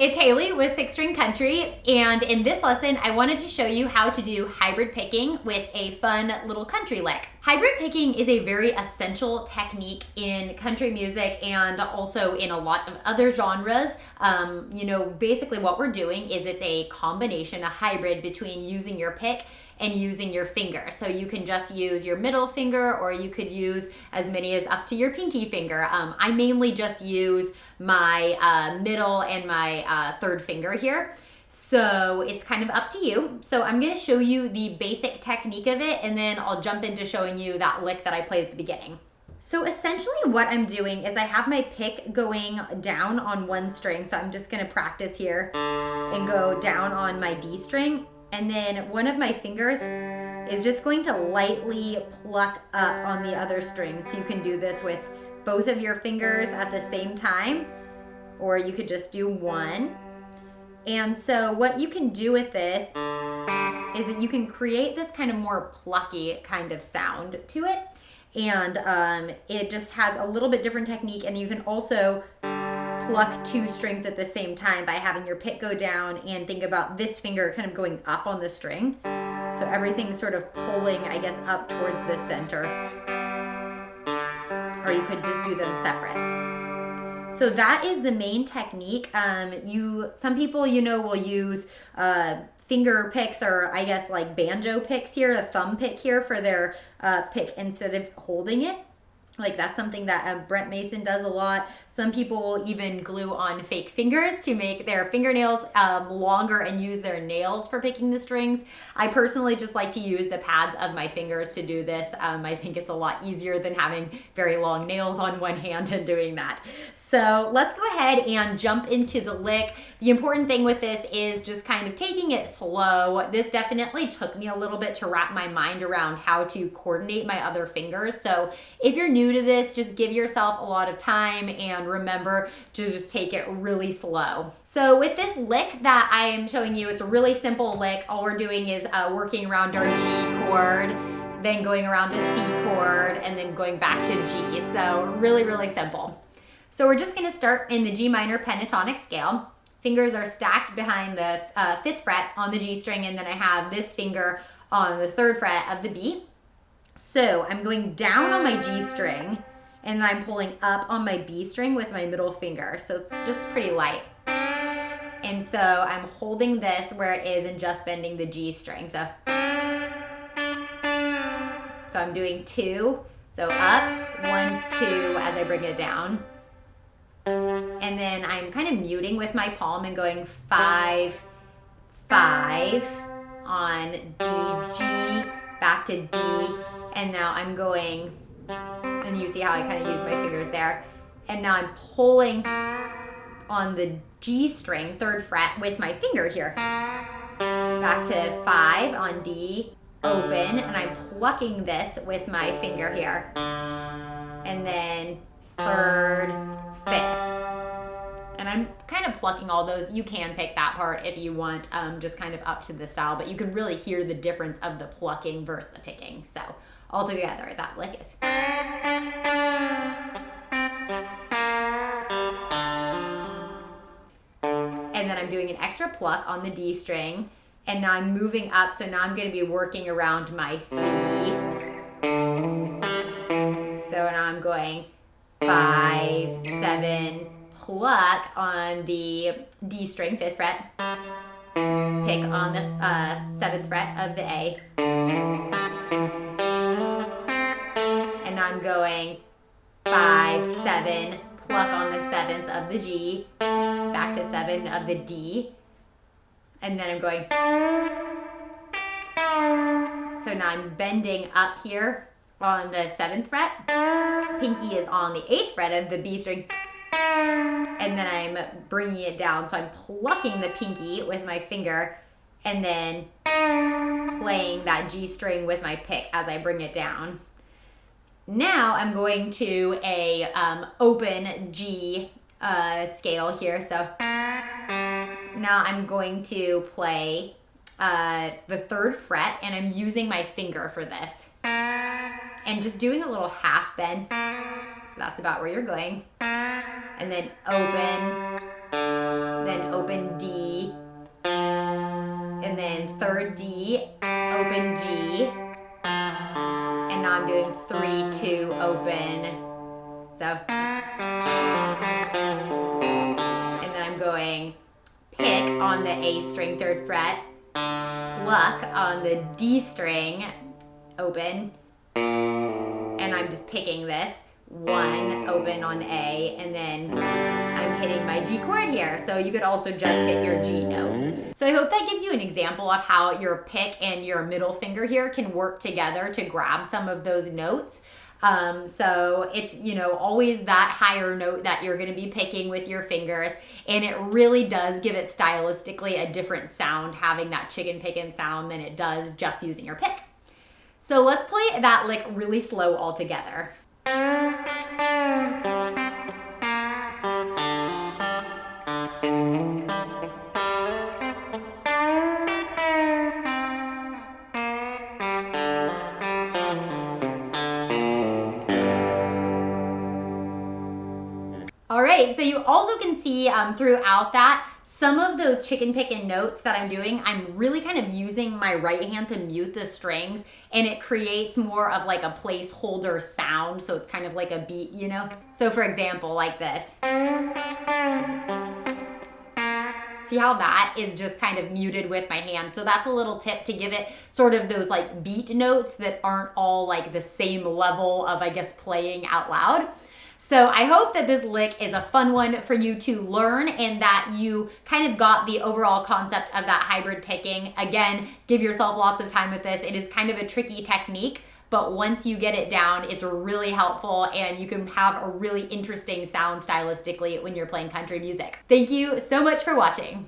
it's Haley with Six String Country, and in this lesson, I wanted to show you how to do hybrid picking with a fun little country lick. Hybrid picking is a very essential technique in country music and also in a lot of other genres. Basically what we're doing is it's a combination, a hybrid between using your pick and using your finger. So you can just use your middle finger, or you could use as many as up to your pinky finger. I mainly just use my middle and my third finger here. So it's kind of up to you. So I'm gonna show you the basic technique of it, and then I'll jump into showing you that lick that I played at the beginning. So essentially what I'm doing is I have my pick going down on one string. So I'm just gonna practice here and go down on my D string. And then one of my fingers is just going to lightly pluck up on the other string. So you can do this with both of your fingers at the same time, or you could just do one. And so what you can do with this is that you can create this kind of more plucky kind of sound to it. And it just has a little bit different technique, and you can also pluck two strings at the same time by having your pick go down and think about this finger kind of going up on the string. So everything's sort of pulling, I guess, up towards the center. Or you could just do them separate. So that is the main technique. Some people, will use finger picks, or I guess like banjo picks here, a thumb pick here for their pick instead of holding it. Like that's something that Brent Mason does a lot. Some people will even glue on fake fingers to make their fingernails longer and use their nails for picking the strings. I personally just like to use the pads of my fingers to do this. I think it's a lot easier than having very long nails on one hand and doing that. So let's go ahead and jump into the lick. The important thing with this is just kind of taking it slow. This definitely took me a little bit to wrap my mind around how to coordinate my other fingers. So if you're new to this, just give yourself a lot of time and remember to just take it really slow. So with this lick that I am showing you, it's a really simple lick. All we're doing is working around our G chord, then going around to C chord, and then going back to G. So really, really simple. So we're just gonna start in the G minor pentatonic scale. Fingers are stacked behind the 5th fret on the G string, and then I have this finger on the 3rd fret of the B. So I'm going down on my G string, and then I'm pulling up on my B string with my middle finger. So it's just pretty light. And so I'm holding this where it is and just bending the G string. So I'm doing 2. So up, 1, 2 as I bring it down. And then I'm kind of muting with my palm and going 5, 5 on D, G, back to D. And now I'm going, and you see how I kind of use my fingers there. And now I'm pulling on the G string, 3rd fret, with my finger here. Back to 5 on D, open, and I'm plucking this with my finger here. And then 3rd, 5th. And I'm kind of plucking all those. You can pick that part if you want, just kind of up to the style, but you can really hear the difference of the plucking versus the picking. So altogether, that lick is. And then I'm doing an extra pluck on the D string, and now I'm moving up, so now I'm gonna be working around my C. So now I'm going 5, 7, pluck on the D string, 5th fret, pick on the 7th fret of the A. And now I'm going 5, 7, pluck on the 7th of the G, back to 7 of the D. And then I'm going, so now I'm bending up here on the 7th fret. Pinky is on the 8th fret of the B string. And then I'm bringing it down. So I'm plucking the pinky with my finger and then playing that G string with my pick as I bring it down. Now I'm going to a open G scale here. So now I'm going to play the 3rd fret, and I'm using my finger for this. And just doing a little half bend. So that's about where you're going. And then open, then open D, and then third D, open G, and now I'm doing 3, 2, open, so, and then I'm going pick on the A string 3rd fret, pluck on the D string, open, and I'm just picking this, 1, open on A, and then I'm hitting my G chord here. So you could also just hit your G note. So I hope that gives you an example of how your pick and your middle finger here can work together to grab some of those notes. So it's, you know, always that higher note that you're going to be picking with your fingers, and it really does give it stylistically a different sound having that chicken pickin' sound than it does just using your pick. So let's play that lick really slow all together. All right, so you also can see throughout that, some of those chicken pickin' notes that I'm doing, I'm really kind of using my right hand to mute the strings, and it creates more of like a placeholder sound, so it's kind of like a beat, you know? So for example, like this. See how that is just kind of muted with my hand? So that's a little tip to give it sort of those like beat notes that aren't all like the same level of, I guess, playing out loud. So I hope that this lick is a fun one for you to learn and that you kind of got the overall concept of that hybrid picking. Again, give yourself lots of time with this. It is kind of a tricky technique, but once you get it down, it's really helpful and you can have a really interesting sound stylistically when you're playing country music. Thank you so much for watching.